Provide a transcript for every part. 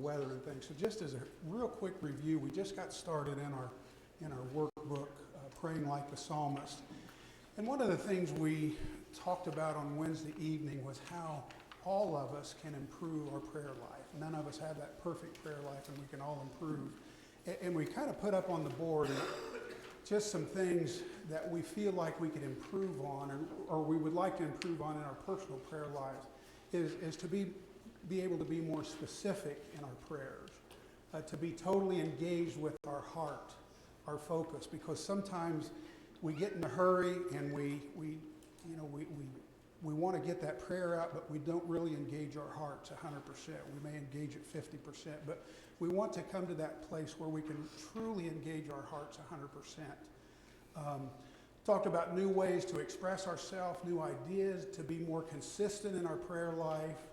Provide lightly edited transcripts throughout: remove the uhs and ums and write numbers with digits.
weather and things. So just as a real quick review, we just got started in our workbook, Praying Like the Psalmist. And one of the things we talked about on Wednesday evening was how all of us can improve our prayer life. None of us have that perfect prayer life, and we can all improve. And we kind of put up on the board just some things that we feel like we could improve on, or we would like to improve on in our personal prayer lives, is to be able to be more specific in our prayers, to be totally engaged with our heart, our focus, because sometimes we get in a hurry and we want to get that prayer out, but we don't really engage our hearts 100%. We may engage it 50%, but we want to come to that place where we can truly engage our hearts 100%. Talked about new ways to express ourselves, new ideas, to be more consistent in our prayer life,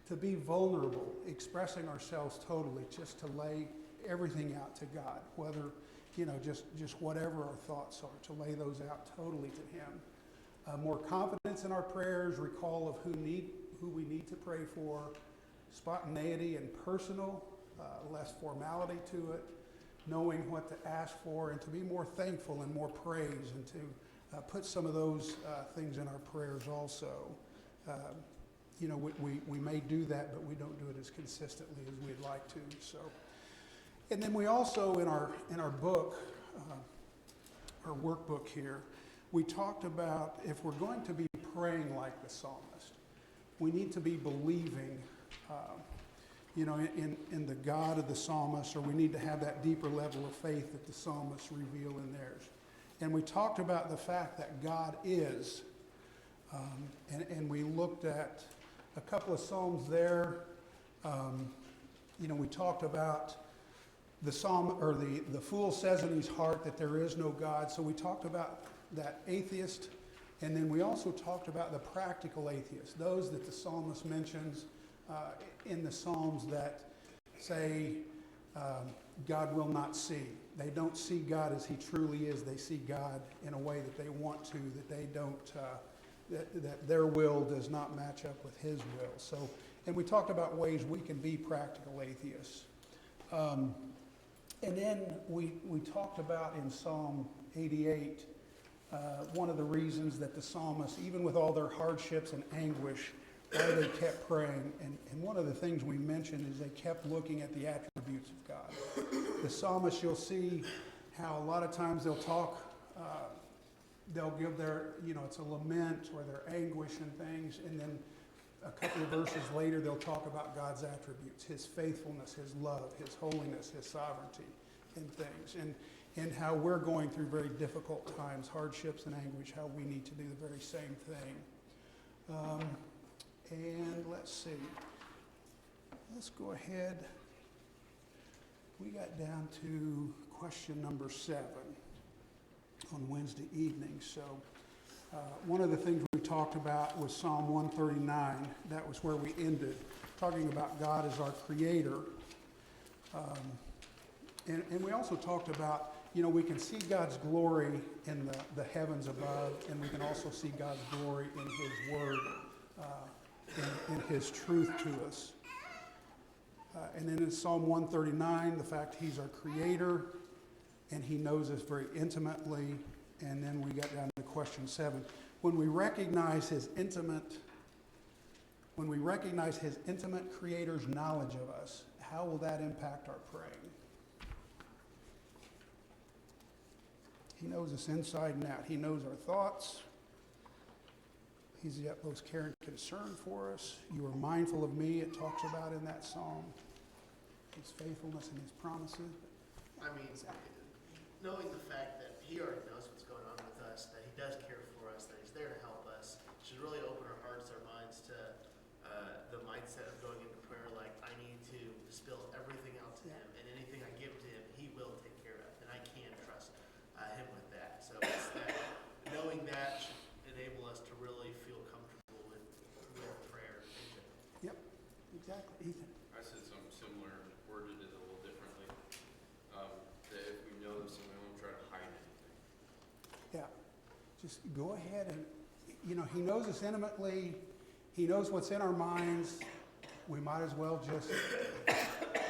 to be vulnerable, expressing ourselves totally, just to lay everything out to God, whether, just whatever our thoughts are, to lay those out totally to Him. More confidence in our prayers, recall of who we need to pray for, spontaneity and personal, less formality to it, knowing what to ask for, and to be more thankful and more praise, and to put some of those things in our prayers also. We may do that, but we don't do it as consistently as we'd like to. So, and then we also in our book, our workbook here, we talked about if we're going to be praying like the psalmist, we need to be believing, in the God of the psalmist, or we need to have that deeper level of faith that the psalmists reveal in theirs. And we talked about the fact that God is, and we looked at a couple of psalms there. We talked about the psalm, or the fool says in his heart that there is no God. So we talked about that atheist, and then we also talked about the practical atheist, those that the psalmist mentions in the Psalms that say God will not see. They don't see God as He truly is. They see God in a way that they want to, that they don't, that their will does not match up with His will. So, and we talked about ways we can be practical atheists. And then we talked about in Psalm 88, one of the reasons that the psalmists, even with all their hardships and anguish, why they kept praying. And one of the things we mentioned is they kept looking at the attributes of God. The psalmist, you'll see how a lot of times they'll talk, they'll give their, it's a lament or their anguish and things, and then a couple of verses later they'll talk about God's attributes, His faithfulness, His love, His holiness, His sovereignty, and things. And how we're going through very difficult times, hardships and anguish, how we need to do the very same thing. And let's see. Let's go ahead. We got down to question number 7 on Wednesday evening. So one of the things we talked about was Psalm 139. That was where we ended, talking about God as our creator. And we also talked about, we can see God's glory in the heavens above, and we can also see God's glory in His word, in His truth to us. And then in Psalm 139, the fact He's our creator, and He knows us very intimately. And then we got down to question 7. When we recognize His intimate creator's knowledge of us, how will that impact our praying? He knows us inside and out. He knows our thoughts. He's the utmost care and concern for us. You are mindful of me, it talks about in that psalm. His faithfulness and His promises. I mean, knowing the fact that He already knows what's going on with us, that He does care for us, that He's there to help us, should really open our hearts, our minds to the mindset of going into prayer like, I need to spill everything out to Him, and anything I give to Him, He will take care of, and I can trust Him with that. So it's that, knowing that should enable us to really feel comfortable with prayer. Yep, exactly. Ethan. I said something similar, worded it a little differently. That if we know this, we won't try to hide anything. Yeah, just go ahead and, He knows us intimately. He knows what's in our minds. We might as well just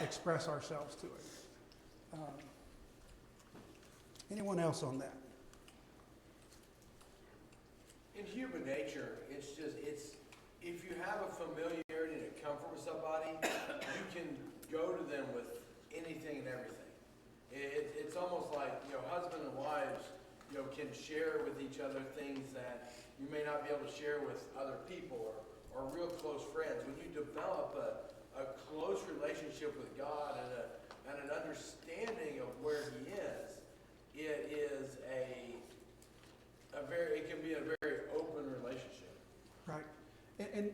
express ourselves to it. Anyone else on that? In human nature, if you have a familiarity and a comfort with somebody, you can go to them with anything and everything. It's almost like, husband and wives, can share with each other things that you may not be able to share with other people or real close friends. When you develop a close relationship with God and an understanding of where He is, it can be a very open relationship. Right. And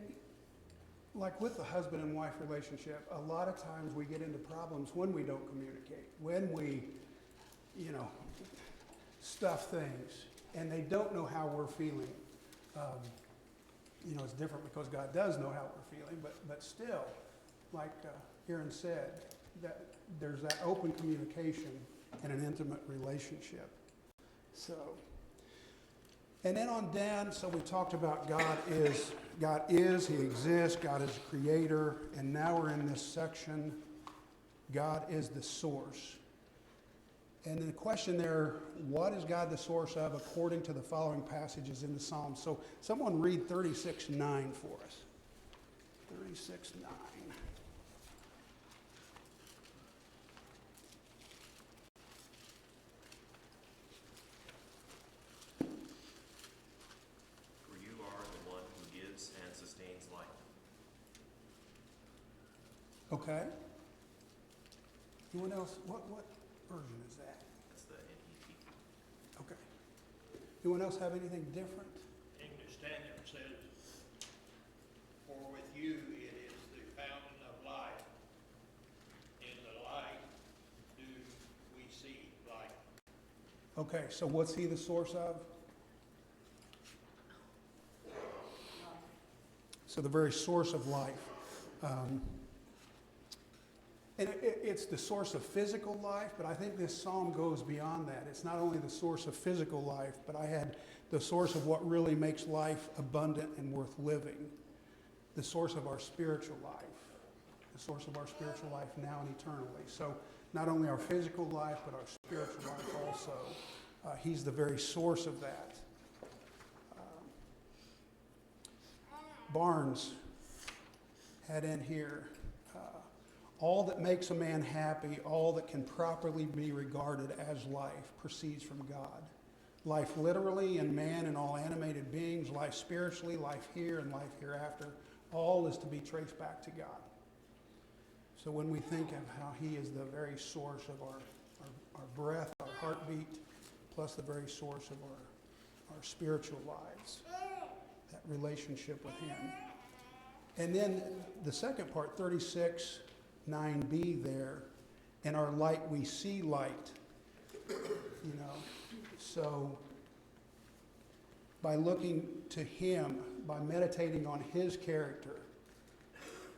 like with the husband and wife relationship, a lot of times we get into problems when we don't communicate, when we, stuff things, and they don't know how we're feeling. It's different because God does know how we're feeling, but still, like Aaron said, that there's that open communication in an intimate relationship. So, and then on down, so we talked about God is, He exists, God is creator, and now we're in this section, God is the source. And the question there, what is God the source of according to the following passages in the Psalms? So someone read 36:9 for us. 36:9. For you are the one who gives and sustains life. Okay. Anyone else? What version is that? That's the NET. Okay. Anyone else have anything different? English Standard says, "For with you it is the fountain of life. In the light do we see life." Okay, so what's He the source of? So the very source of life. And it's the source of physical life, but I think this psalm goes beyond that. It's not only the source of physical life, but I had the source of what really makes life abundant and worth living. The source of our spiritual life. The source of our spiritual life now and eternally. So not only our physical life, but our spiritual life also. He's the very source of that. Barnes had in here, all that makes a man happy, all that can properly be regarded as life, proceeds from God. Life literally in man and all animated beings, life spiritually, life here and life hereafter, all is to be traced back to God. So when we think of how He is the very source of our breath, our heartbeat, plus the very source of our spiritual lives, that relationship with Him. And then the second part, 36:9b there, in our light we see light. So by looking to Him, by meditating on His character,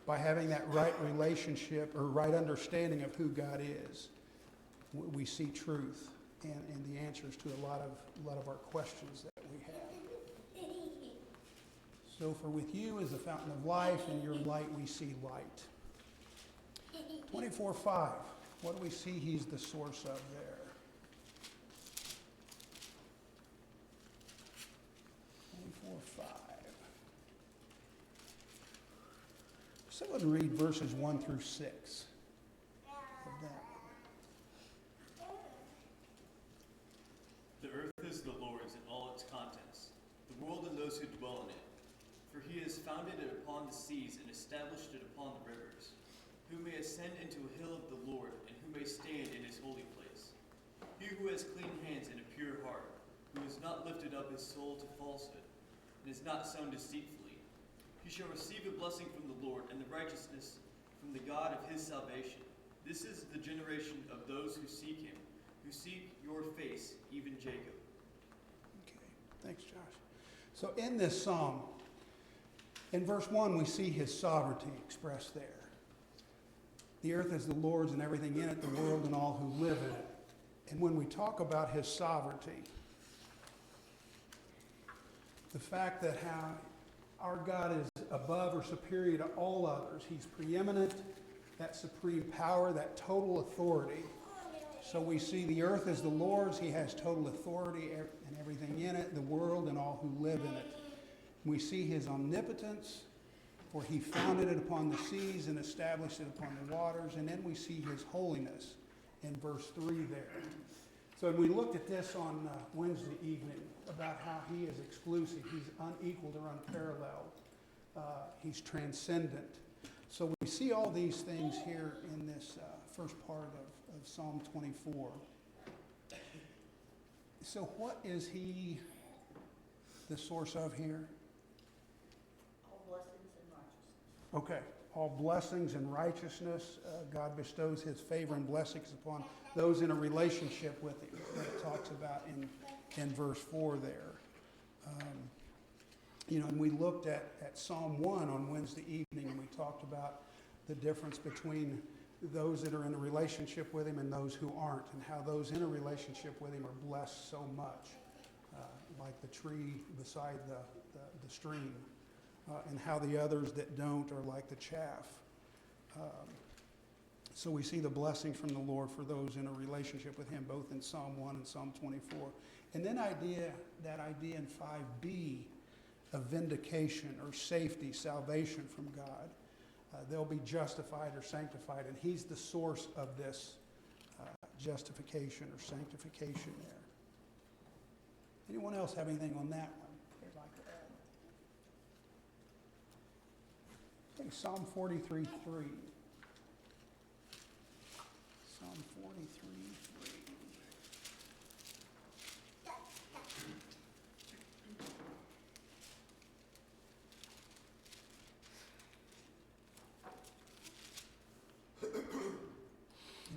by having that right relationship or right understanding of who God is, we see truth and the answers to a lot of our questions that we have. So for with you is the fountain of life, and your light we see light. 24:5. What do we see He's the source of there? 24:5. Someone read verses 1 through 6 of that. The earth is the Lord's and all its contents, the world and those who dwell in it. For He has founded it upon the seas and established it upon the rivers. Who may ascend into a hill of the Lord, and who may stand in His holy place? He who has clean hands and a pure heart, who has not lifted up his soul to falsehood, and has not sown deceitfully. He shall receive a blessing from the Lord, and the righteousness from the God of his salvation. This is the generation of those who seek Him, who seek your face, even Jacob. Okay, thanks, Josh. So in this psalm, in verse 1, we see His sovereignty expressed there. The earth is the Lord's and everything in it, the world and all who live in it. And when we talk about His sovereignty, the fact that how our God is above or superior to all others, He's preeminent, that supreme power, that total authority. So we see the earth is the Lord's. He has total authority and everything in it, the world and all who live in it. We see his omnipotence, for he founded it upon the seas and established it upon the waters. And then we see his holiness in verse 3 there. So we looked at this on Wednesday evening about how he is exclusive. He's unequaled or unparalleled. He's transcendent. So we see all these things here in this first part of Psalm 24. So what is he the source of here? All blessings and righteousness. Okay, all blessings and righteousness. God bestows his favor and blessings upon those in a relationship with him, that it talks about in verse 4 there. And we looked at Psalm 1 on Wednesday evening, and we talked about the difference between those that are in a relationship with him and those who aren't, and how those in a relationship with him are blessed so much, like the tree beside the stream, and how the others that don't are like the chaff. So we see the blessings from the Lord for those in a relationship with him, both in Psalm 1 and Psalm 24. And then that idea in 5b of vindication or safety, salvation from God. They'll be justified or sanctified, and he's the source of this justification or sanctification there. Anyone else have anything on that one they'd like to add? Okay, Psalm 43:3. Psalm 43:3.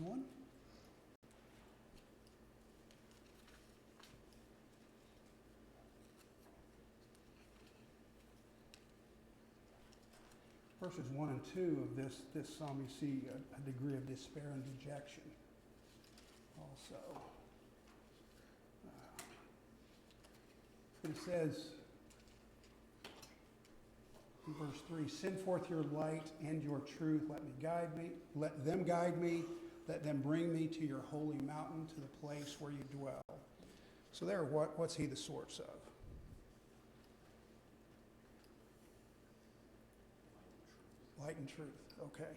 Anyone? Verses 1 and 2 of this psalm, you see a degree of despair and dejection also. It says in verse 3, send forth your light and your truth. Let them guide me. Let them bring me to your holy mountain, to the place where you dwell. So there, what's he the source of? Light and truth, okay.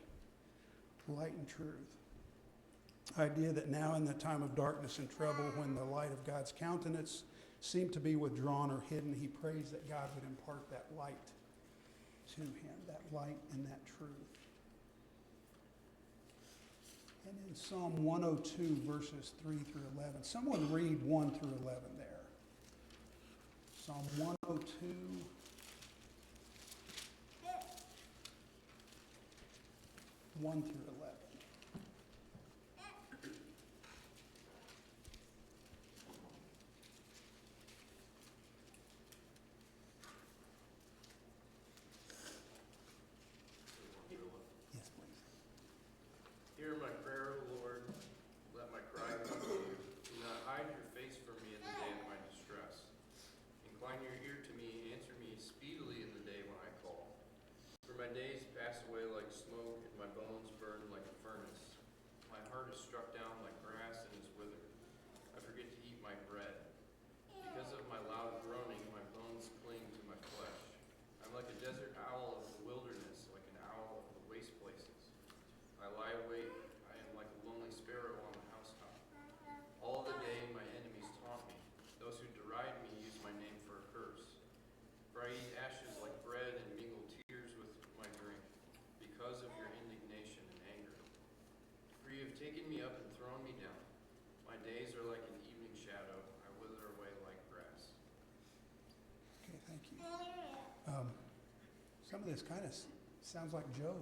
Light and truth. Idea that now in the time of darkness and trouble, when the light of God's countenance seemed to be withdrawn or hidden, he prays that God would impart that light to him, that light and that truth. And in Psalm 102, verses 3 through 11, someone read 1 through 11 there. Psalm 102. 1 through 11. Yes, please. Hear my prayer, Lord. Let my cry come to you. Do not hide your face from me in the day of my distress. Incline your ear to me, answer me speedily in the day when I call. For my days pass away like smoke, and my bones burn like a furnace. My heart is struck down like grass and is withered. I forget to eat my bread. Because of my loud groaning, my bones cling to my flesh. I'm like a desert owl of the wilderness, like an owl of the waste places. I lie awake. I am like a lonely sparrow on the housetop. All the day my enemies taunt me. Those who deride me use my name for a curse. For I eat ashes like bread and mingle tears with my drink, because of your indignation and anger. For you have taken me up and thrown me down. My days are like an evening shadow. I wither away like grass. Okay, thank you. Some of this kind of sounds like Job,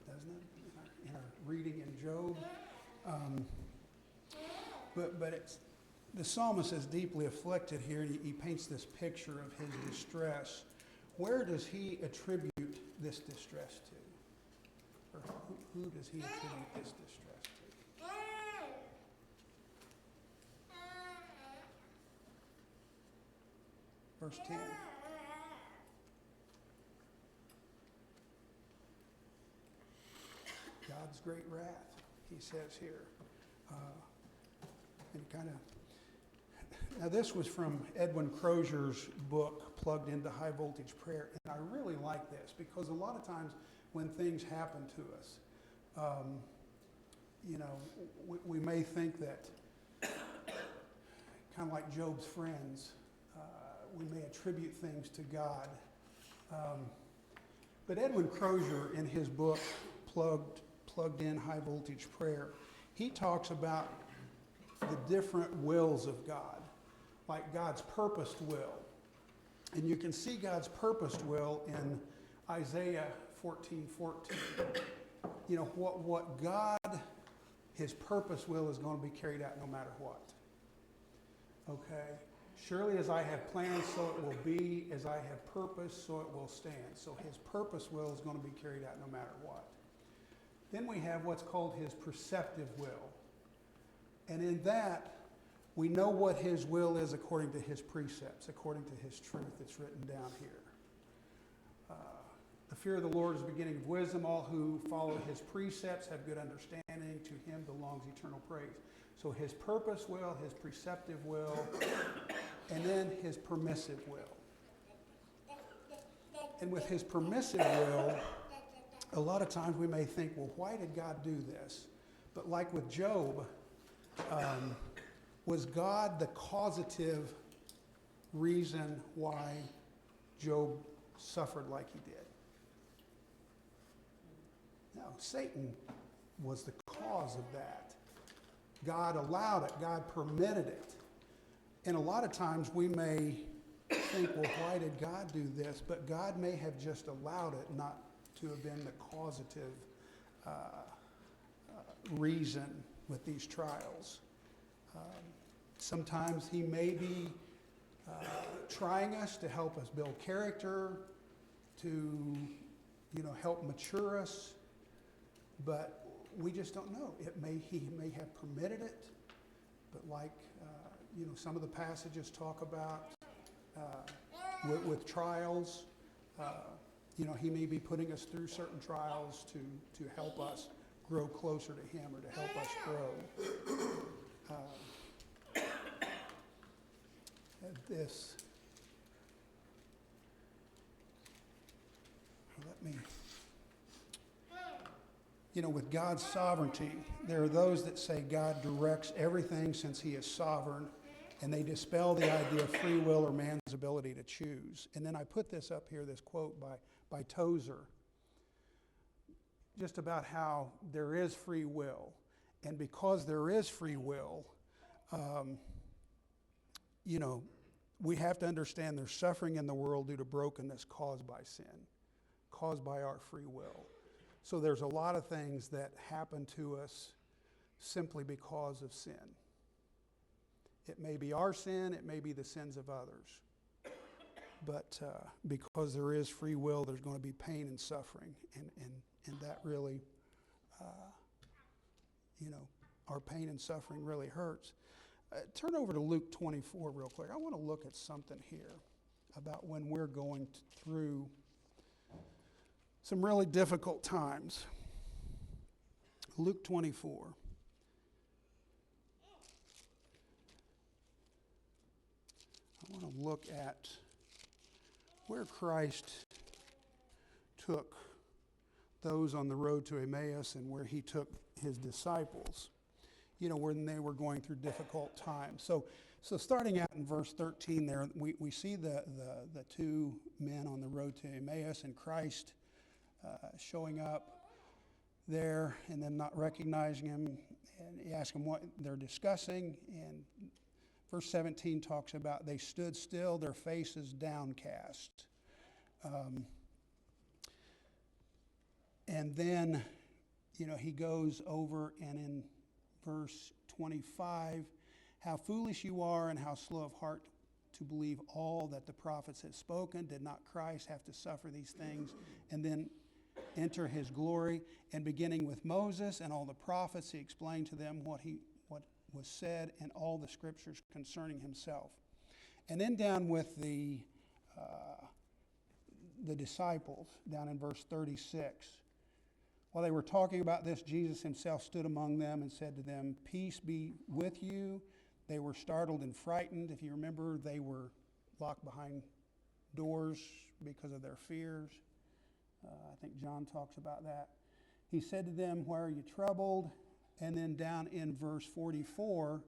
doesn't it? In our reading in Job. But it's, the psalmist is deeply afflicted here, and he paints this picture of his distress. Where does he attribute this distress to? Or who does he attribute this distress to? Verse 10. God God's great wrath, he says here. And kind of, now this was from Edwin Crozier's book, Plugged into High Voltage Prayer. And I really like this because a lot of times when things happen to us, we may think that, kind of like Job's friends, we may attribute things to God. But Edwin Crozier, in his book, Plugged in High Voltage Prayer, he talks about the different wills of God, like God's purposed will. And you can see God's purposed will in Isaiah 14:14. You know, what God, his purpose will is going to be carried out no matter what. Okay? Surely as I have planned, so it will be. As I have purposed, so it will stand. So his purpose will is going to be carried out no matter what. Then we have what's called his perceptive will. And in that, we know what his will is according to his precepts, according to his truth that's written down here. The fear of the Lord is the beginning of wisdom. All who follow his precepts have good understanding. To him belongs eternal praise. So his purpose will, his preceptive will, and then his permissive will. And with his permissive will, a lot of times we may think, well, why did God do this? But like with Job, was God the causative reason why Job suffered like he did? No, Satan was the cause of that. God allowed it. God permitted it. And a lot of times we may think, well, why did God do this? But God may have just allowed it not to have been the causative reason with these trials. Sometimes he may be trying us to help us build character, to help mature us, but we just don't know. He may have permitted it, but like some of the passages talk about with trials, he may be putting us through certain trials to help us grow closer to him or to help us grow. With God's sovereignty, there are those that say God directs everything since he is sovereign, and they dispel the idea of free will or man's ability to choose. And then I put this up here, this quote by Tozer, just about how there is free will. And because there is free will, we have to understand there's suffering in the world due to brokenness caused by sin, caused by our free will. So there's a lot of things that happen to us simply because of sin. It may be our sin, it may be the sins of others. But because there is free will, there's going to be pain and suffering. And that really, our pain and suffering really hurts. Turn over to Luke 24 real quick. I want to look at something here about when we're going through some really difficult times. Luke 24. I want to look at where Christ took those on the road to Emmaus and where he took his disciples, when they were going through difficult times. So starting out in verse 13 there, we see the two men on the road to Emmaus and Christ showing up there and them not recognizing him, and he asks them what they're discussing. And verse 17 talks about they stood still, their faces downcast. And then, he goes over, and in verse 25, how foolish you are and how slow of heart to believe all that the prophets had spoken. Did not Christ have to suffer these things and then enter his glory? And beginning with Moses and all the prophets, he explained to them what was said in all the scriptures concerning himself. And then down with the disciples, down in verse 36, While they were talking about this, Jesus himself stood among them and said to them, "Peace be with you." They were startled and frightened. If you remember, they were locked behind doors because of their fears. I think John talks about that. He said to them, "Why are you troubled?" And then down in verse 44,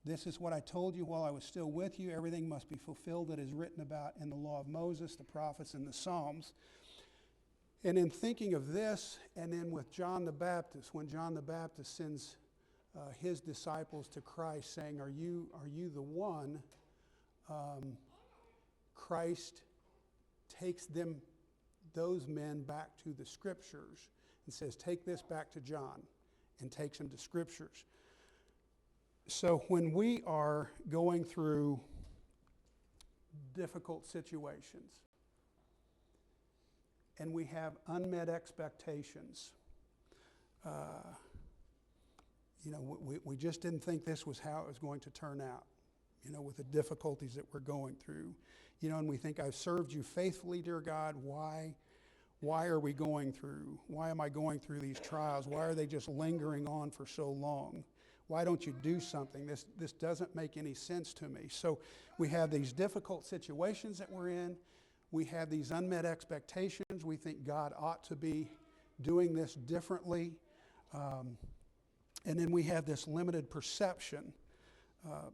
"This is what I told you while I was still with you. Everything must be fulfilled that is written about in the law of Moses, the prophets, and the Psalms." And in thinking of this, and then with John the Baptist, when John the Baptist sends his disciples to Christ saying, are you the one? Christ takes those men back to the Scriptures and says, take this back to John, and takes them to Scriptures. So when we are going through difficult situations and we have unmet expectations, we just didn't think this was how it was going to turn out, with the difficulties that we're going through. And we think, I've served you faithfully, dear God. Why are we going through? Why am I going through these trials? Why are they just lingering on for so long? Why don't you do something? This doesn't make any sense to me. So we have these difficult situations that we're in. We have these unmet expectations. We think God ought to be doing this differently. And then we have this limited perception.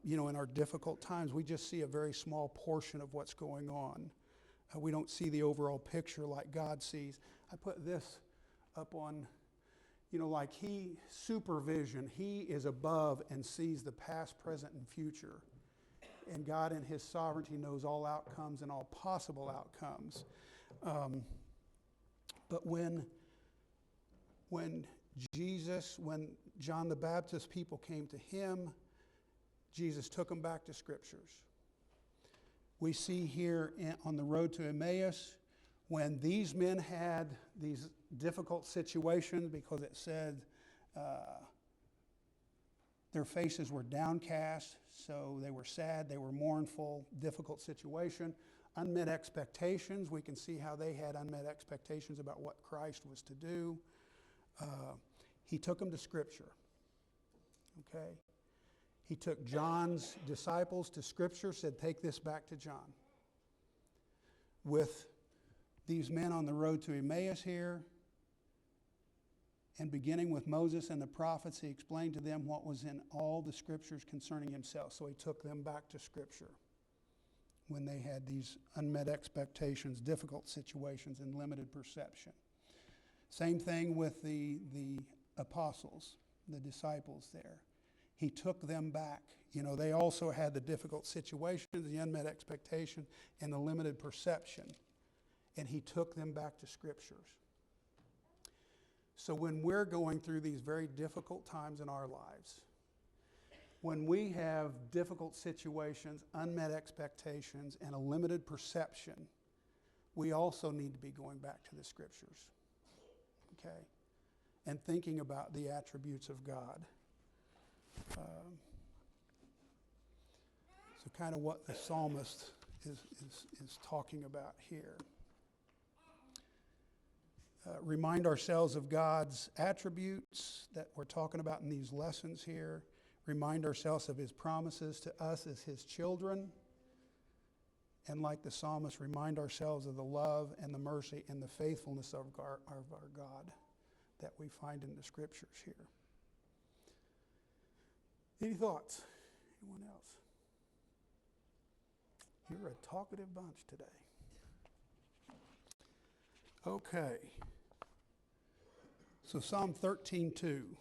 In our difficult times, we just see a very small portion of what's going on. We don't see the overall picture like God sees. I put this up on, like supervision. He is above and sees the past, present, and future. And God in his sovereignty knows all outcomes and all possible outcomes. But when John the Baptist people came to him, Jesus took them back to Scriptures. We see here on the road to Emmaus, when these men had these difficult situations, because it said their faces were downcast, so they were sad, they were mournful, difficult situation. Unmet expectations, we can see how they had unmet expectations about what Christ was to do. He took them to Scripture, okay? He took John's disciples to Scripture, said, take this back to John. With these men on the road to Emmaus here, and beginning with Moses and the prophets, he explained to them what was in all the Scriptures concerning himself. So he took them back to Scripture when they had these unmet expectations, difficult situations, and limited perception. Same thing with the apostles, the disciples there. He took them back. They also had the difficult situations, the unmet expectation, and the limited perception. And he took them back to Scriptures. So when we're going through these very difficult times in our lives, when we have difficult situations, unmet expectations, and a limited perception, we also need to be going back to the Scriptures, okay? And thinking about the attributes of God. So kind of what the psalmist is talking about here. Remind ourselves of God's attributes that we're talking about in these lessons here. Remind ourselves of his promises to us as his children. And like the psalmist, remind ourselves of the love and the mercy and the faithfulness of our God that we find in the Scriptures here. Any thoughts? Anyone else? You're a talkative bunch today. Okay. So Psalm 13:2.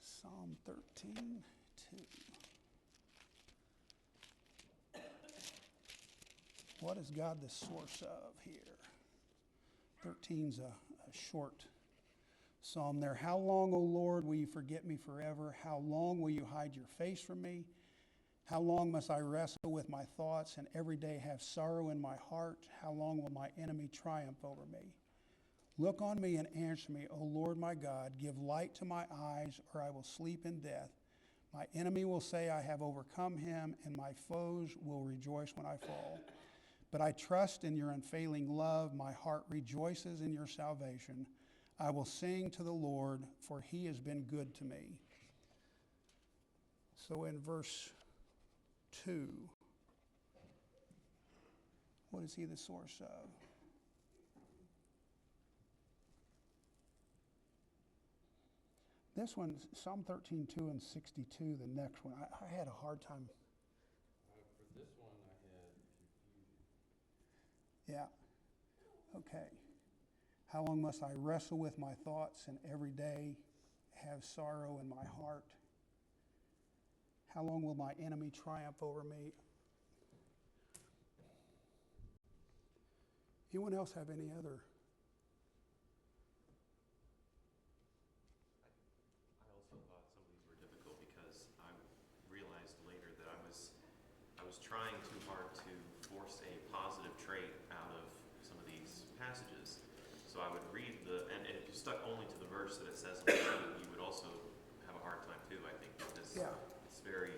Psalm 13:2. What is God the source of here? 13's a short psalm there. How long, O Lord, will you forget me forever? How long will you hide your face from me? How long must I wrestle with my thoughts and every day have sorrow in my heart? How long will my enemy triumph over me? Look on me and answer me, O Lord my God. Give light to my eyes, or I will sleep in death. My enemy will say, I have overcome him, and my foes will rejoice when I fall. But I trust in your unfailing love. My heart rejoices in your salvation. I will sing to the Lord, for he has been good to me. So in verse 2, what is he the source of? This one, Psalm 13:2 and 62, the next one, I had a hard time. For this one, I had confusion. Yeah, okay. How long must I wrestle with my thoughts and every day have sorrow in my heart? How long will my enemy triumph over me? Anyone else have any other? I also thought some of these were difficult because I realized later that I was trying too hard to force a positive trait out of some of these passages. So I would read and if you stuck only to the verse that it says on the sheet, you would also have a hard time too, I think, because Yeah. it's very,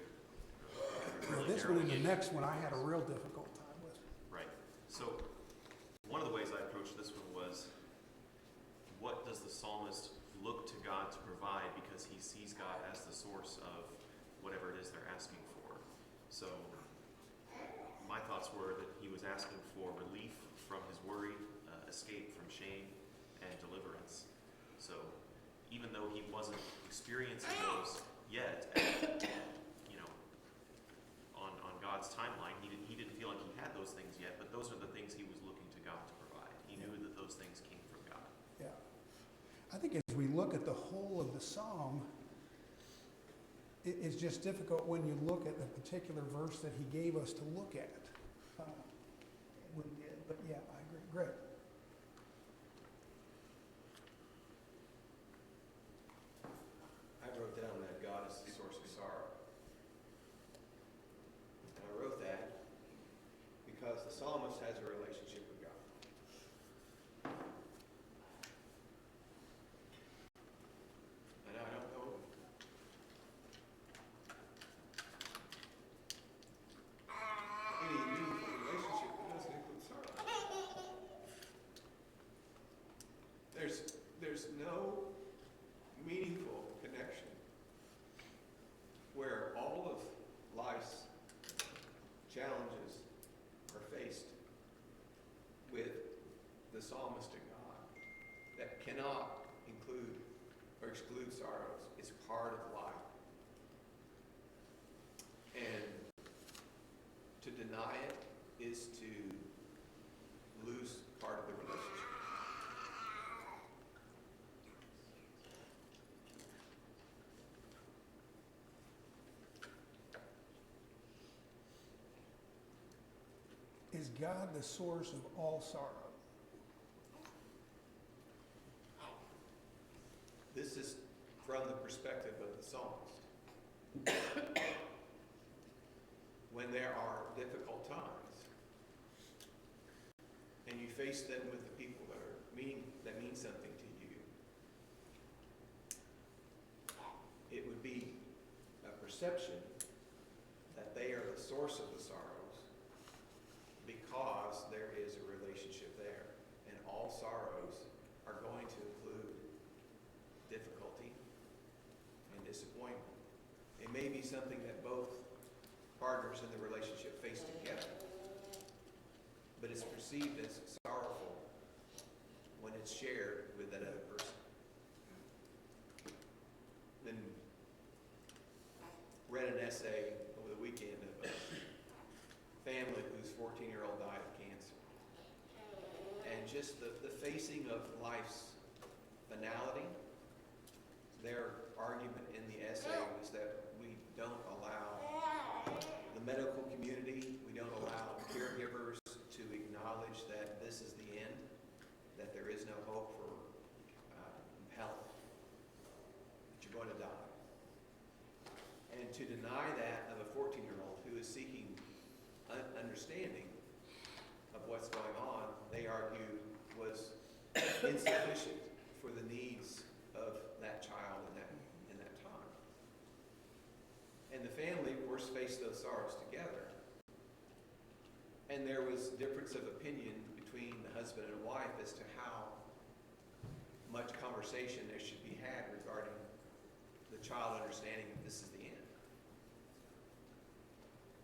Well, really this one and the narrowing in. next one I had a real difficult time with. Right. So one of the ways I approached this one was, what does the psalmist look to God to provide, because he sees God as the source of whatever it is they're asking for. So my thoughts were that he was asking for relief from his worry, escape from shame, and deliverance. So even though he wasn't experiencing those yet, on God's timeline, he didn't feel like he had those things yet, but those are the things he was looking to God to provide. He knew that those things came from God. Yeah. I think as we look at the whole of the psalm, it's just difficult when you look at the particular verse that he gave us to look at. When we did. But yeah, I agree. Greg. I wrote down that God is the source of sorrow. And I wrote that because the psalmist has a relationship with God. And I don't know any meaningful relationship that doesn't include sorrow. There's no meaningful connection where all of life's challenges are faced with the psalmist and God that cannot include or exclude sorrows. It's part of life. And to deny it is to lose part of the relationship. Is God the source of all sorrow? This is from the perspective of the psalmist. When there are difficult times, and you face them with the people that mean something to you, it would be a perception that they are the source of the sorrows because there is a relationship there. And all sorrows are going to include difficulty and disappointment. It may be something that both partners in the relationship face together, but it's perceived as sorrowful when it's shared with that other person. Then read an essay over the weekend of a family whose 14-year-old died of cancer. And just the facing of life's finality, their argument in the essay was that we don't allow the medical community, we don't allow caregivers to acknowledge that this is the end, that there is no hope for health, that you're going to die. And to deny that of a 14-year-old who is seeking understanding of what's going on, they argue, was insufficient for the needs of that child in that time. And the family, of course, faced those sorrows together. And there was difference of opinion between the husband and wife as to how much conversation there should be had regarding the child understanding that this is the end.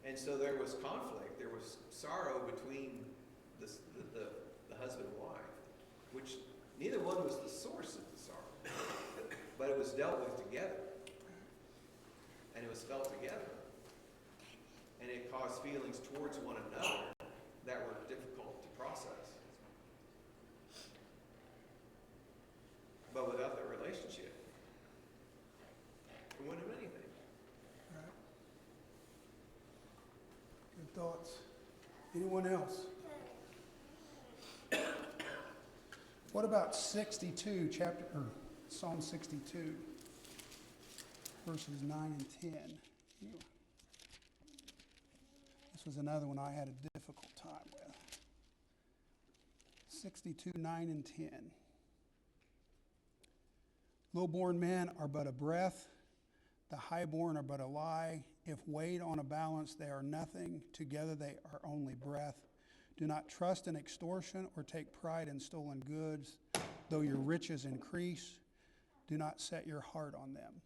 And so there was conflict, there was sorrow between the husband and wife, which neither one was the source of the sorrow, but it was dealt with together, and it was felt together, and it caused feelings towards one another that were difficult to process. But without that relationship, we wouldn't have anything. All right. Good thoughts. Anyone else? What about 62, Psalm 62, verses 9 and 10? This was another one I had a difficult time with. 62, 9 and 10. Low-born men are but a breath, the high-born are but a lie. If weighed on a balance, they are nothing. Together they are only breath. Do not trust in extortion or take pride in stolen goods. Though your riches increase, do not set your heart on them.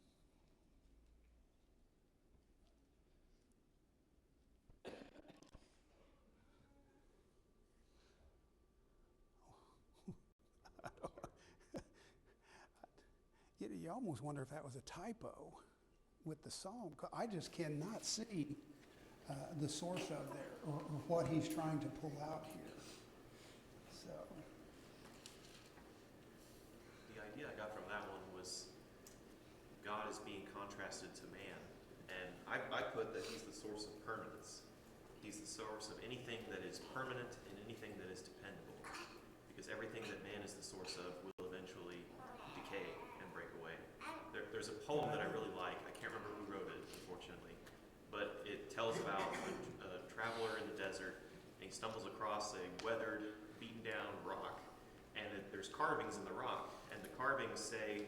You almost wonder if that was a typo with the psalm. I just cannot see the source of there or what he's trying to pull out here. So, The idea I got from that one was God is being contrasted to man. And I put that he's the source of permanence. He's the source of anything that is permanent and anything that is dependable. Because everything that man is the source of will eventually decay and break away. There's a poem that I really like. I can't remember who wrote it, unfortunately. But it tells about a traveler in the desert, and he stumbles across a weathered, beaten down rock. And there's carvings in the rock. And the carvings say,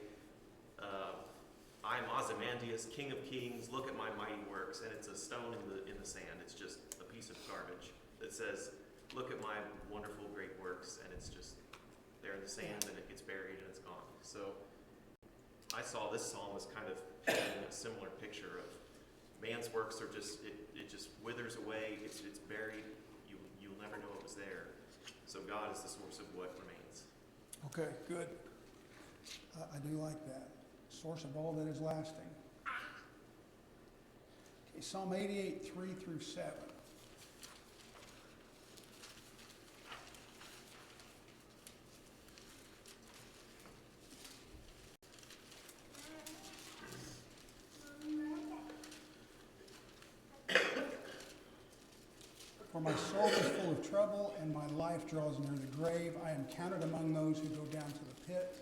I am Ozymandias, king of kings, look at my mighty works. And it's a stone in the sand. It's just a piece of garbage that says, look at my wonderful, great works. And it's just there in the sand, and it gets buried, and it's gone. So I saw this psalm as kind of painting a similar picture of man's works are just, it just withers away, it's buried, you'll never know it was there. So God is the source of what remains. okay, good. I do like that. Source of all that is lasting. Okay, Psalm 88, 3 through 7. For my soul is full of trouble, and my life draws near the grave. I am counted among those who go down to the pit.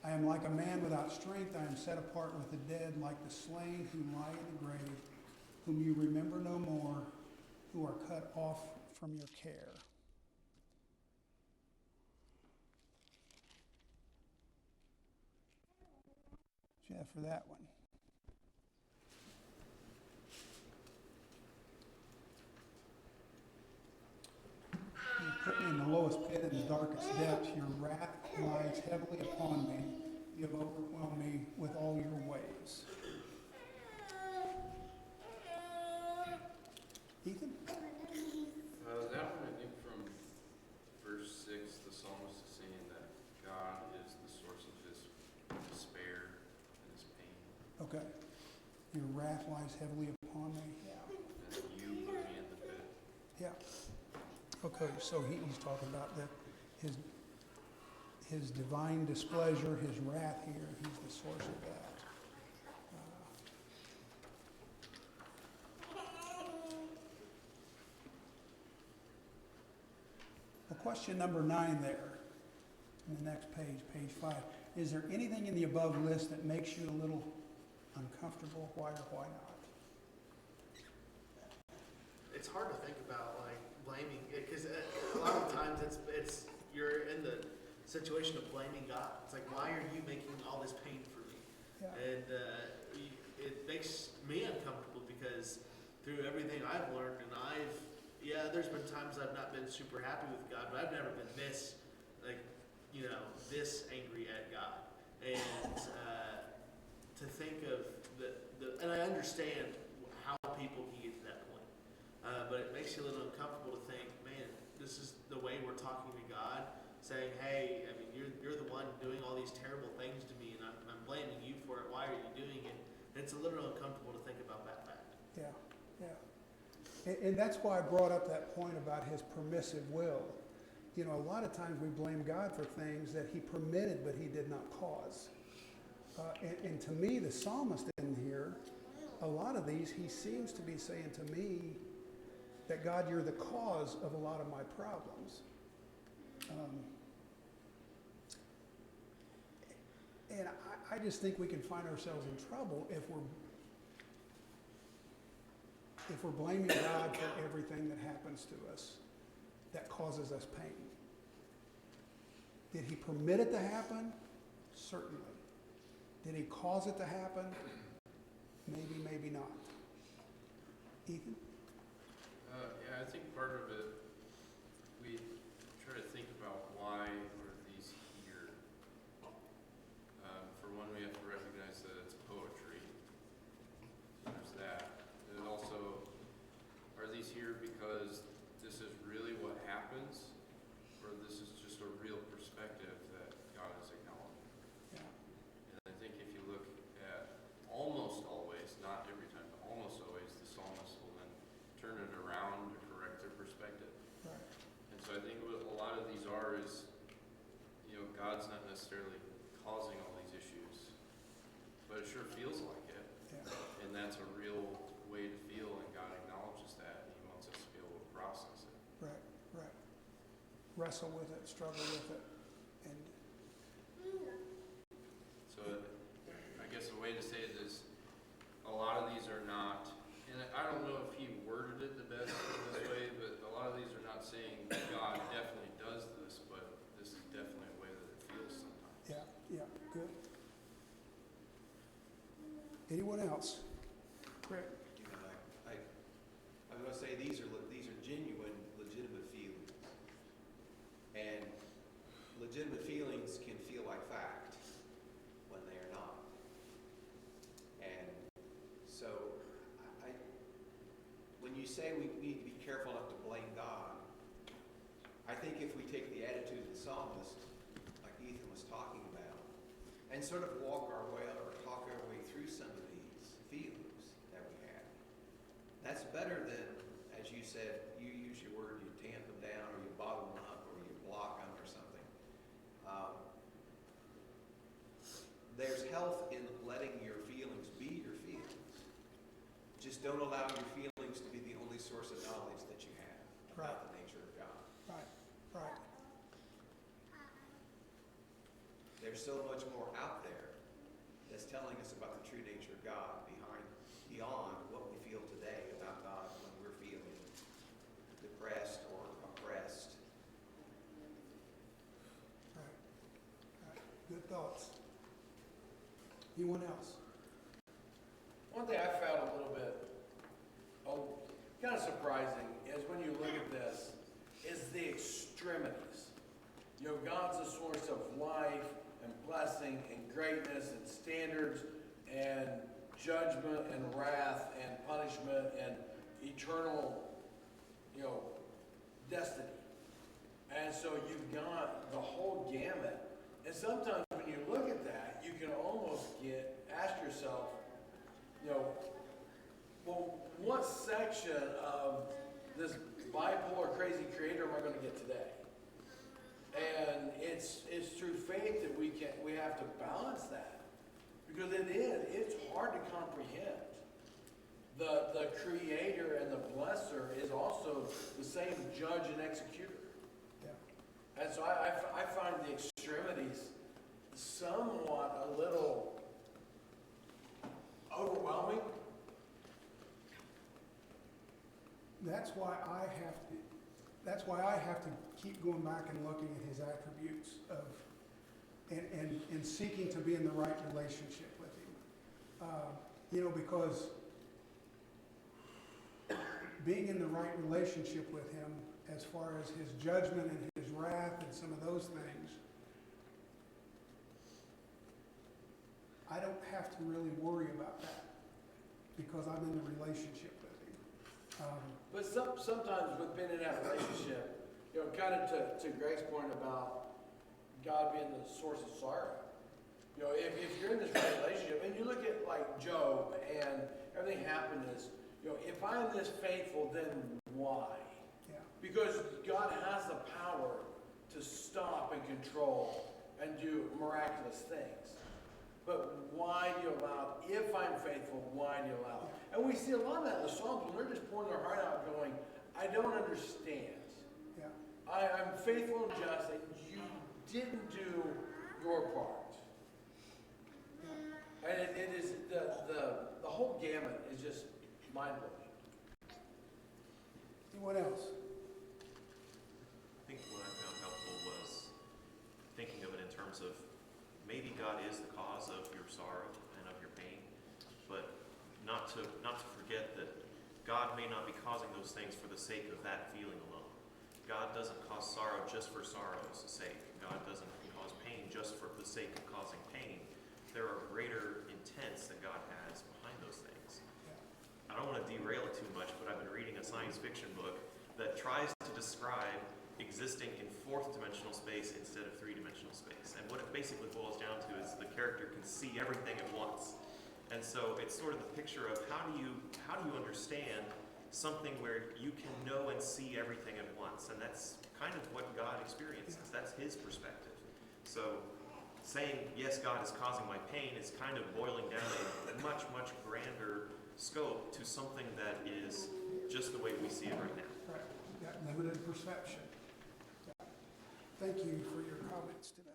I am like a man without strength. I am set apart with the dead, like the slain who lie in the grave, whom you remember no more, who are cut off from your care. What you have for that one? You put me in the lowest pit in the darkest depths. Your wrath lies heavily upon me. You have overwhelmed me with all your ways. Ethan? That one, I think from verse 6, the psalmist is saying that God is the source of his despair and his pain. Okay. Your wrath lies heavily upon me. Yeah. And you put me in the pit. Yeah. Okay, so he's talking about his divine displeasure, his wrath here. He's the source of that. Question number 9 there, in the next page, page 5. Is there anything in the above list that makes you a little uncomfortable? Why or why not? It's hard to think about like blaming, because a lot of times it's you're in the situation of blaming God. It's like, why are you making all this pain for me? Yeah. And it makes me uncomfortable because through everything I've learned and I've yeah, there's been times I've not been super happy with God, but I've never been this, like, this angry at God. And to think of and I understand how people can get to that point, but it makes you a little uncomfortable to think, man, this is the way we're talking to God, saying, hey, I mean, you're the one doing all these terrible things to me, and I'm blaming you for it. Why are you doing it? And it's a little uncomfortable to think about that fact. Yeah, yeah. And that's why I brought up that point about his permissive will. You know, a lot of times we blame God for things that he permitted but he did not cause. And to me, the psalmist in here, a lot of these, he seems to be saying to me that, God, you're the cause of a lot of my problems. And I just think we can find ourselves in trouble if we're blaming God for everything that happens to us that causes us pain. Did he permit it to happen? Certainly. Did he cause it to happen? Maybe, maybe not. Ethan? Yeah, I think part of it, we try to think about why are these here. For one, we have to recognize that it's poetry. There's that. And also, are these here because this is really what happens, or this is just a real perspective that God is acknowledging? Yeah. And I think if you look at almost always, not every time, but almost always, the psalmist will then turn it around to correct their perspective. Right. And so I think what a lot of these are is, God's not necessarily causing all these issues, but it sure feels like it. Yeah. And that's a real way to feel, and God acknowledges that, and he wants us to be able to process it. Right, right. Wrestle with it, struggle with it. And So I guess the way to say it is, a lot of these are not, and I don't know if he worded it the best in this way, but a lot of these are not saying God definitely does this, but this is definitely a way that it feels sometimes. yeah, yeah, good. Anyone else? Greg? I was going to say these are genuine, legitimate feelings, and legitimate feelings can feel like fact when they are not. And so, when you say we need to be careful not to blame God, I think if we take the attitude of the psalmist, like Ethan was talking about, and sort of walk our way or talk our way through some of these feelings that we have, that's better than, as you said, you use your word, you tamp them down, or you bottle them up, or you block them or something. There's health in letting your feelings be your feelings. Just don't allow your feelings to be the only source of knowledge that you have about the nature of God. Right, right. There's so much more out there that's telling us about the true nature of God beyond what we feel today about God when we're feeling depressed or oppressed. Right, right. Good thoughts. Anyone else? One thing I found a little bit, kind of surprising is when you look at this, is the extremities. God's a source of life and blessing and greatness and standards and judgment and wrath and punishment and eternal, destiny. And so you've got the whole gamut. And sometimes when you look at that, you can almost ask yourself, well, what section of this bipolar crazy creator am I going to get today? And it's through faith that we have to balance that, because it's hard to comprehend. The creator and the blesser is also the same judge and executor. Yeah. And so I find the extremities somewhat a little overwhelming. That's why I have to keep going back and looking at his attributes and seeking to be in the right relationship with him. Because being in the right relationship with him as far as his judgment and his wrath and some of those things, I don't have to really worry about that because I'm in the relationship with him. But sometimes with being in that relationship, kind of to Greg's point about God being the source of sorrow. If you're in this relationship and you look at like Job and everything happened is, if I'm this faithful, then why? Yeah. Because God has the power to stop and control and do miraculous things. But why do you allow, if I'm faithful, why do you allow? And we see a lot of that in the Psalms when they're just pouring their heart out going, I don't understand. Yeah. I'm faithful and just, and you didn't do your part. And it is, the whole gamut is just mind-blowing. Anyone else? I think what I found helpful was thinking of it in terms of maybe God is the cause of your sorrow and of your pain, but not to forget that God may not be causing those things for the sake of that feeling alone. God doesn't cause sorrow just for sorrow's sake. God doesn't cause pain just for the sake of causing pain. There are greater intents that God has behind those things. I don't want to derail it too much, but I've been reading a science fiction book that tries to describe existing in fourth dimensional space instead of three-dimensional space. And what it basically boils down to is the character can see everything at once. And so it's sort of the picture of how do you understand something where you can know and see everything at once. And that's kind of what God experiences. That's his perspective. So saying, yes, God is causing my pain is kind of boiling down a much, much grander scope to something that is just the way we see it right now. Right. That limited perception. Thank you for your comments today.